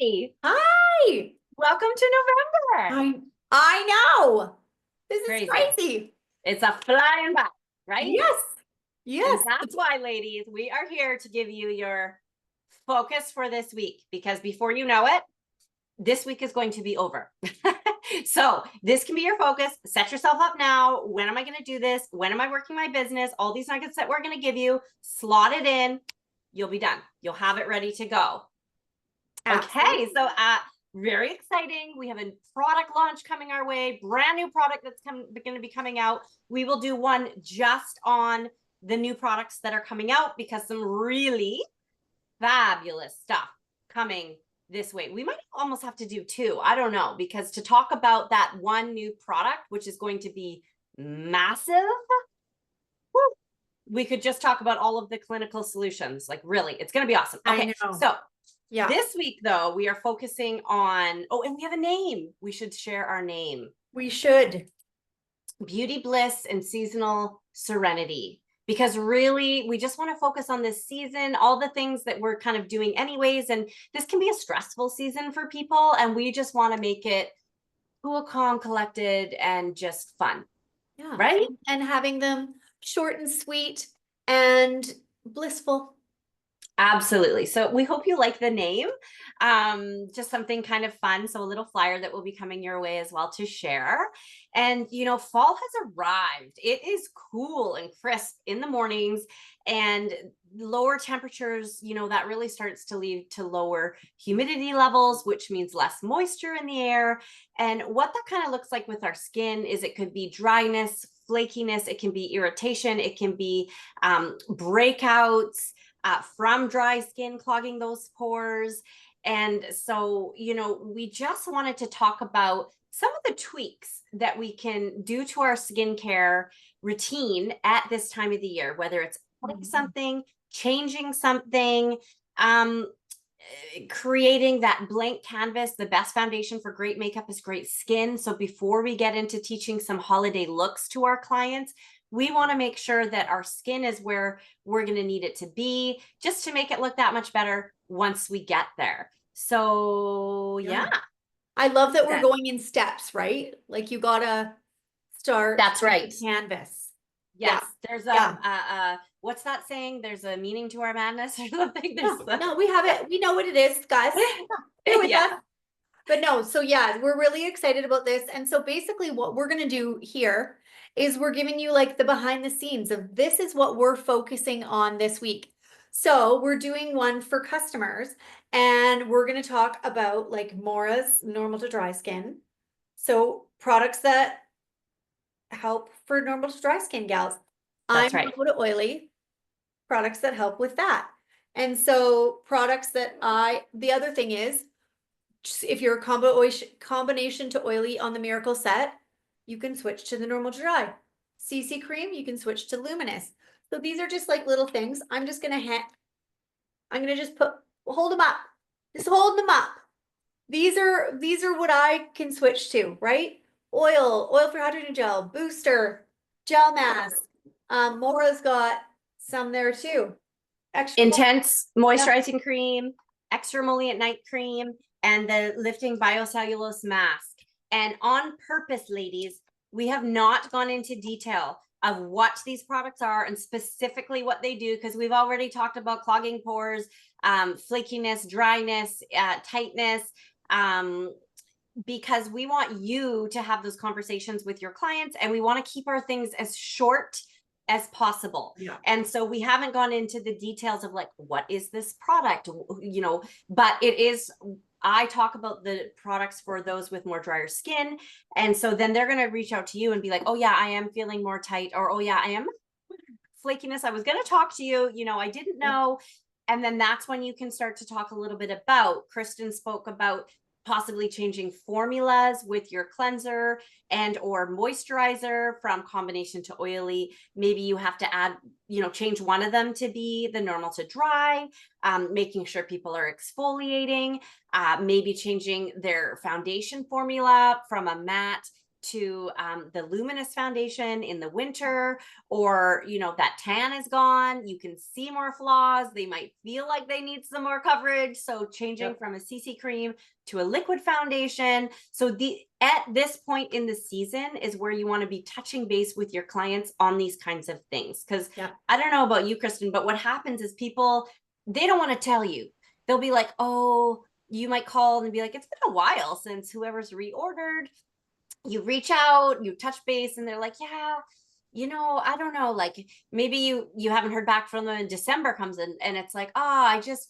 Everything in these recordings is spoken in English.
Hi, Hi. welcome to November. I know. This is Crazy. crazy. It's a flying by, right? Yes. And Yes. that's why, ladies, we are here to give you your focus for this week because before you know it, this week is going to be over. So this can be your focus. Set yourself up now. When am I going to do this? When am I working my business? All these nuggets that we're going to give you, slot it in. You'll be done. You'll have it ready to go. Absolutely. Okay, so very exciting. We have a product launch coming our way, brand new product that's going to be coming out. We will do one just on the new products that are coming out because some really fabulous stuff coming this way. We might almost have to do two. I don't know, because to talk about that one new product, which is going to be massive, we could just talk about all of the clinical solutions. Like, really, it's going to be awesome. Okay, I know. so Yeah. this week, though, we are focusing on, and we have a name. We should share our name. We should. Beauty Bliss and Seasonal Serenity. Because really, we just want to focus on this season, all the things that we're kind of doing anyways. And this can be a stressful season for people. And we just want to make it cool, calm, collected, and just fun. Yeah. Right? And having them short and sweet and blissful. Absolutely. So we hope you like the name. Just something kind of fun. So a little flyer that will be coming your way as well to share. And, fall has arrived. It is cool and crisp in the mornings and lower temperatures, that really starts to lead to lower humidity levels, which means less moisture in the air. And what that kind of looks like with our skin is it could be dryness, flakiness, it can be irritation, it can be breakouts from dry skin, clogging those pores. And so, we just wanted to talk about some of the tweaks that we can do to our skincare routine at this time of the year, whether it's adding something, changing something, creating that blank canvas. The best foundation for great makeup is great skin. So before we get into teaching some holiday looks to our clients, we want to make sure that our skin is where we're going to need it to be just to make it look that much better once we get there. So yeah. I love that we're going in steps, right? Like you gotta start. That's right. Canvas. Yes. There's what's that saying? There's a meaning to our madness or something. No, we have it. We know what it is, guys. Bear with us. But no, so yeah, we're really excited about this. And so basically what we're going to do here is we're giving you like the behind the scenes of this is what we're focusing on this week. So we're doing one for customers and we're going to talk about like Mora's normal to dry skin. So products that help for normal to dry skin gals. That's I'm right. normal to oily, products that help with that. And so products that the other thing is, if you're a combination to oily on the Miracle set, you can switch to the normal to dry. CC cream, you can switch to luminous. So these are just like little things. I'm just gonna just hold them up. Just hold them up. These are what I can switch to, right? Oil for hydrogen gel, booster, gel mask. Mora's got some there too. Extra intense moisturizing cream, extra emollient night cream, and the lifting biocellulose mask. And on purpose, ladies, we have not gone into detail of what these products are and specifically what they do, because we've already talked about clogging pores, flakiness, dryness, tightness, because we want you to have those conversations with your clients, and we want to keep our things as short as possible. Yeah. And so we haven't gone into the details of like, what is this product, but it is, I talk about the products for those with more drier skin. And so then they're going to reach out to you and be like, oh yeah, I am feeling more tight, or, oh yeah, I am flakiness. I was going to talk to you, I didn't know. And then that's when you can start to talk a little bit about, Kristen spoke about possibly changing formulas with your cleanser and or moisturizer from combination to oily. Maybe you have to add, change one of them to be the normal to dry, making sure people are exfoliating, maybe changing their foundation formula from a matte to the luminous foundation in the winter, or that tan is gone, you can see more flaws, they might feel like they need some more coverage, so changing Yep. from a CC cream to a liquid foundation. So at this point in the season is where you want to be touching base with your clients on these kinds of things, because Yep. I don't know about you, Kristen, but what happens is people, they don't want to tell you. They'll be like, oh, you might call and be like, it's been a while since whoever's reordered. You reach out, you touch base, and they're like, yeah, I don't know, like maybe you haven't heard back from them, and December comes in and it's like, I just,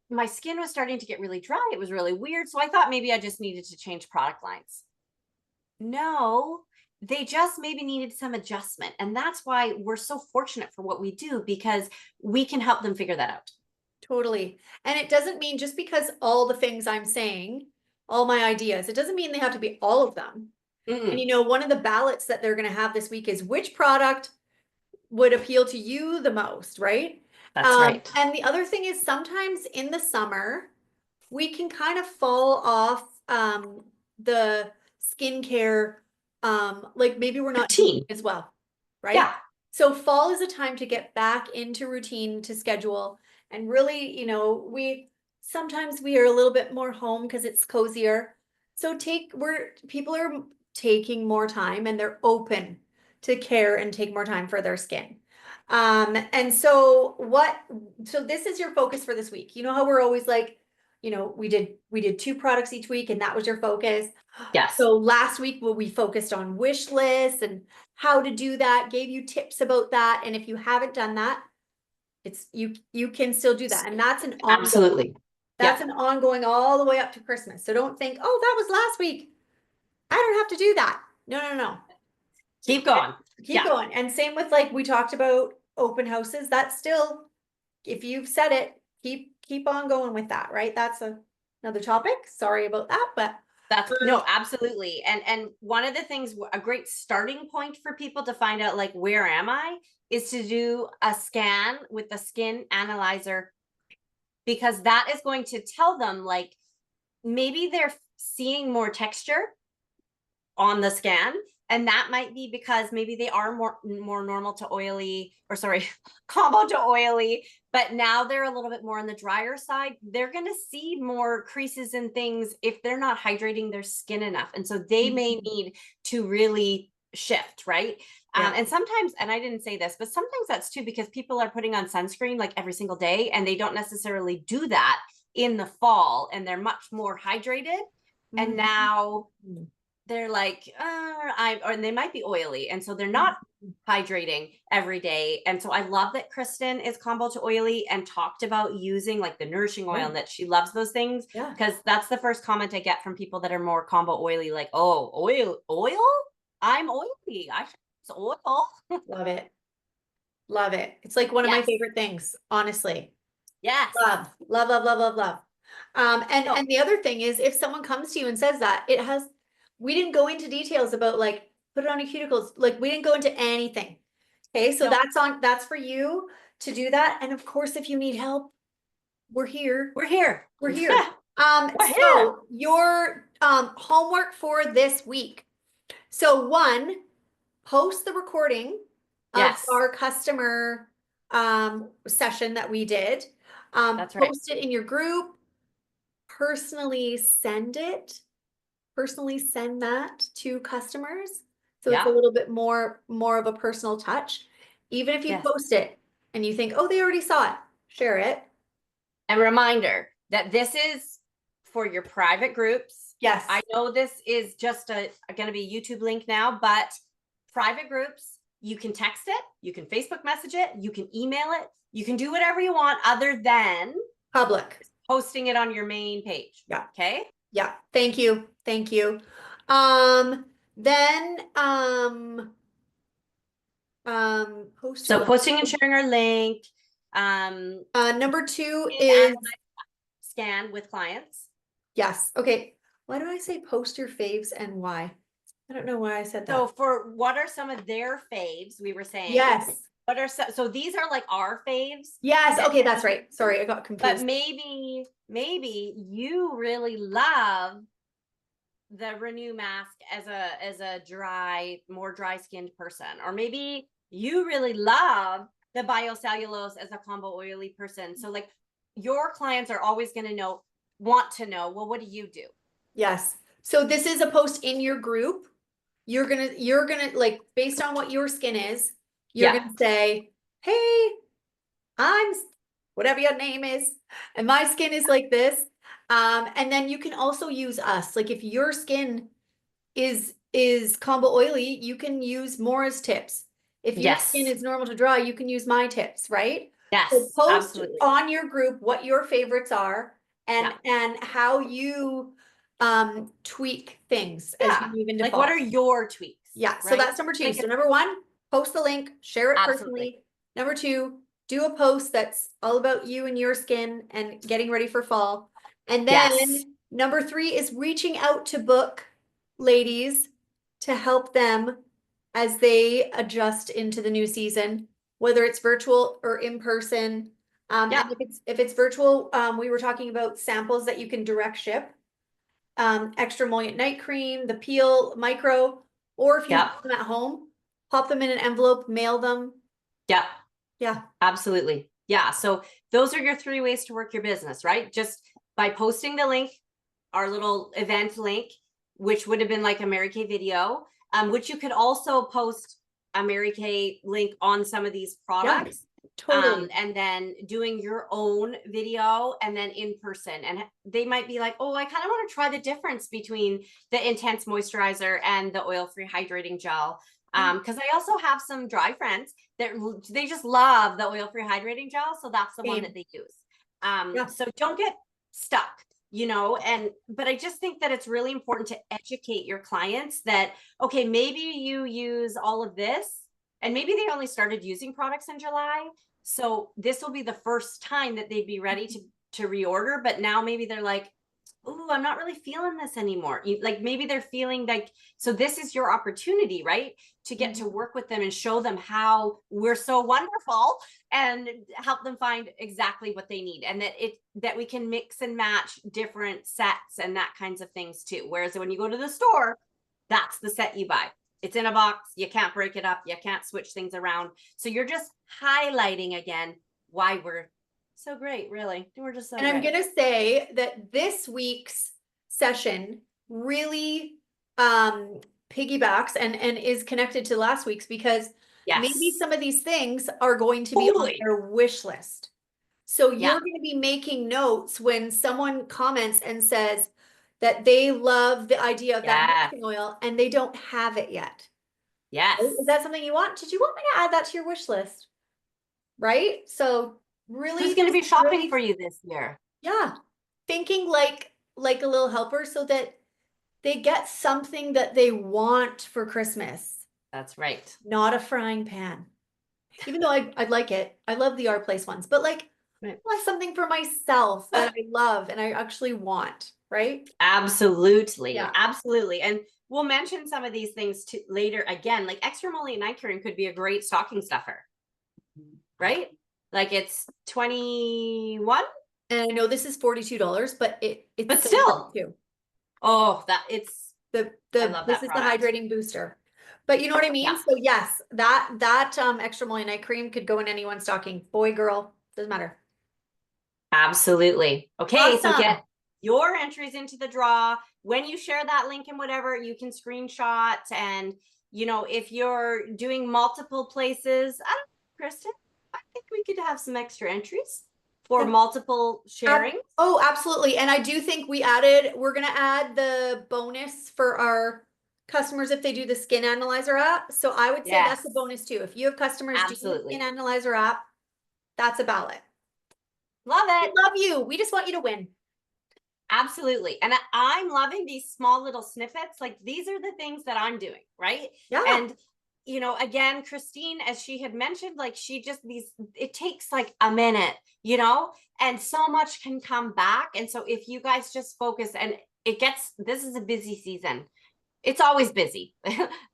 my skin was starting to get really dry, it was really weird, so I thought maybe I just needed to change product lines. No, they just maybe needed some adjustment, and that's why we're so fortunate for what we do, because we can help them figure that out. Totally. And it doesn't mean just because all the things I'm saying, all my ideas, it doesn't mean they have to be all of them. And Mm-mm. one of the ballots that they're going to have this week is which product would appeal to you the most, right? That's right. And the other thing is sometimes in the summer, we can kind of fall off the skincare, like maybe we're not doing Routine. as well, right? Yeah. So fall is a time to get back into routine, to schedule, and really, we sometimes we are a little bit more home because it's cozier. So people are taking more time and they're open to care and take more time for their skin. And so this is your focus for this week. You know how we're always like, we did 2 products each week and that was your focus. Yes. So last week we focused on wish lists and how to do that, gave you tips about that. And if you haven't done that, it's you can still do that. And Absolutely. Yeah. that's an ongoing all the way up to Christmas. So don't think, oh, that was last week, I don't have to do that. No, no, no. Keep going. Keep Yeah. going. And same with, like, we talked about open houses. That's still, if you've said it, keep on going with that, right? That's another topic. Sorry about that, but That's no, absolutely. And one of the things, a great starting point for people to find out, like, where am I, is to do a scan with the skin analyzer, because that is going to tell them, like, maybe they're seeing more texture on the scan, and that might be because maybe they are more normal to oily, or sorry, combo to oily, but now they're a little bit more on the drier side. They're going to see more creases and things if they're not hydrating their skin enough, and so they may need to really shift, right? yeah. And sometimes, and I didn't say this, but sometimes that's too because people are putting on sunscreen like every single day, and they don't necessarily do that in the fall, and they're much more hydrated, and now they're like, and they might be oily, and so they're not hydrating every day. And so I love that Kristen is combo to oily and talked about using like the nourishing oil, Yeah. and that she loves those things, Yeah. because that's the first comment I get from people that are more combo oily, like, oh, oil, I'm oily, I should use oil. Love it. Love it. It's like one of my Yes. favorite things, honestly. Yes. Love, love, love, love, love, love. And No. the other thing is, if someone comes to you and says that, we didn't go into details about, like, put it on your cuticles, like, we didn't go into anything. Okay, so No. that's for you to do that. And of course, if you need help, we're here. We're here. We're here. We're here. So your homework for this week. So one, post the recording of Yes. our customer session that we did. That's right. Post it in your group, personally send that to customers. So it's a Yeah. little bit more of a personal touch. Even if you Yes. post it and you think, oh, they already saw it, share it. And reminder that this is for your private groups. Yes. I know this is just going to be a YouTube link now, but private groups, you can text it, you can Facebook message it, you can email it, you can do whatever you want other than Public. posting it on your main page. Yeah. Okay. Yeah. Thank you. Thank you. Then, post So your, posting and sharing our link. number 2 And is, scan with clients. yes. Okay. Why do I say post your faves and why? I don't know why I said So that. for what are some of their faves, we were saying. Yes. What are so these are like our faves. Yes. Okay. That's right. Sorry. I got But confused. maybe you really love the Renew mask as a more dry skinned person, or maybe you really love the biocellulose as a combo oily person. So like your clients are always going to want to know, well, what do you do? Yes. So this is a post in your group. You're gonna like, based on what your skin is, you're Yeah. gonna say, hey, I'm whatever your name is, and my skin is like this. And then you can also use us. Like if your skin is combo oily, you can use Maura's tips. If your skin Yes. is normal to dry, you can use my tips, right? So Yes, post absolutely. on your group what your favorites are Yeah. and how you tweak things as you Yeah. move into Like what are fall. your tweaks, Yeah, so right? that's number two. Like So it's number one, post the link, share it absolutely. personally. Number two, do a post that's all about you and your skin and getting ready for fall. And Yes. then number three is reaching out to book ladies to help them as they adjust into the new season, whether it's virtual or in person. Yeah. And if it's virtual, we were talking about samples that you can direct ship, extra emollient night cream, the peel micro, or if you Yeah. have them at home, pop them in an envelope, mail them. Yeah. Yeah, Absolutely. Yeah. So those are your three ways to work your business, right? Just by posting the link, our little event link, which would have been like a Mary Kay video, which you could also post a Mary Kay link on some of these yeah, products. totally. And then doing your own video and then in person. And they might be like, oh, I kind of want to try the difference between the intense moisturizer and the oil-free hydrating gel. Because I also have some dry friends that they just love the oil-free hydrating gel. So that's the one that Same. they use. Yeah. So don't get stuck, but I just think that it's really important to educate your clients that, okay, maybe you use all of this and maybe they only started using products in July. So this will be the first time that they'd be ready to reorder, but now maybe they're like, oh, I'm not really feeling this anymore. Like maybe they're feeling like, so this is your opportunity, right? To get to work with them and show them how we're so wonderful and help them find exactly what they need. And that we can mix and match different sets and that kinds of things too. Whereas when you go to the store, that's the set you buy. It's in a box. You can't break it up. You can't switch things around. So you're just highlighting again why we're so great, really. We're just so And I'm great. gonna say that this week's session really piggybacks and is connected to last week's, because maybe Yes. some of these things are going to be on Totally. their wish list. So Yeah. you're gonna be making notes when someone comments and says that they love the idea of that Yeah. mixing oil and they don't have it yet. Right? Is Yes. that something you want? Did you want me to add that to your wish list? Right? So Who's really going to just be shopping really, for you this year? yeah, thinking like a little helper so that they get something that they want for Christmas, That's right. not a frying pan. Even though I'd like it. I love the Our Place ones, but like Right. I want something for myself that I love and I actually want, right? Absolutely. Yeah. Absolutely. And we'll mention some of these things later again. Like extra emollient night cream could be a great stocking stuffer, right? Like it's 21, And I know this is $42, but it's but so good still, too. oh, I The love this that is the product. hydrating booster. But you know what I mean? Yeah. So yes, that extra emollient night cream could go in anyone's stocking. Boy, girl, doesn't matter. Absolutely. Okay, so Awesome. get your entries into the draw. When you share that link and whatever, you can screenshot. And, if you're doing multiple places, I don't know, Kristen, I think we could have some extra entries for Yeah. multiple sharing. Oh, absolutely. And I do think we're gonna add the bonus for our customers if they do the skin analyzer app. So I would say that's a Yes, bonus too. If you have customers doing the skin absolutely. analyzer app, that's a ballot. Love We it. love you. We just want you to win. Absolutely. And I'm loving these small little snippets. Like these are the things that I'm doing, right? Yeah. And again, Christine, as she had mentioned, like it takes like a minute, and so much can come back. And so if you guys just focus and this is a busy season. It's always busy.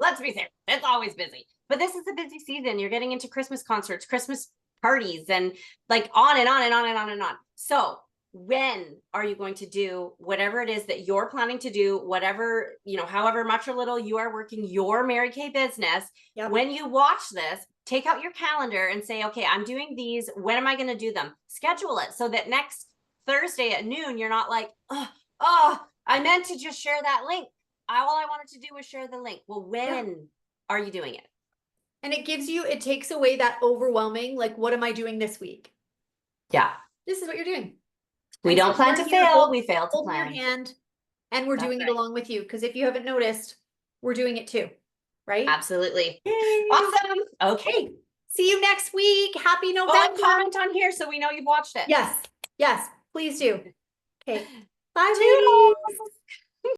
Let's be fair. It's always busy. But this is a busy season. You're getting into Christmas concerts, Christmas parties, and like on and on and on and on and on. So when are you going to do whatever it is that you're planning to do, whatever, however much or little you are working your Mary Kay business. Yep. When you watch this, take out your calendar and say, okay, I'm doing these. When am I going to do them? Schedule it so that next Thursday at noon, you're not like, I meant to just share that link. All I wanted to do was share the link. Well, when are you doing it? And it takes away that overwhelming, like, what am I doing this week? Yeah. This is what you're doing. We don't plan to fail. We fail to Holding your plan. hand, and we're doing it along with you. Because if you haven't noticed, we're doing it too, right? Absolutely. Yay. Awesome. Okay. Hey, see you next week. Happy November. Oh, and comment on here so we know you've watched it. Yes, please do. Okay. Bye, ladies. Toodles.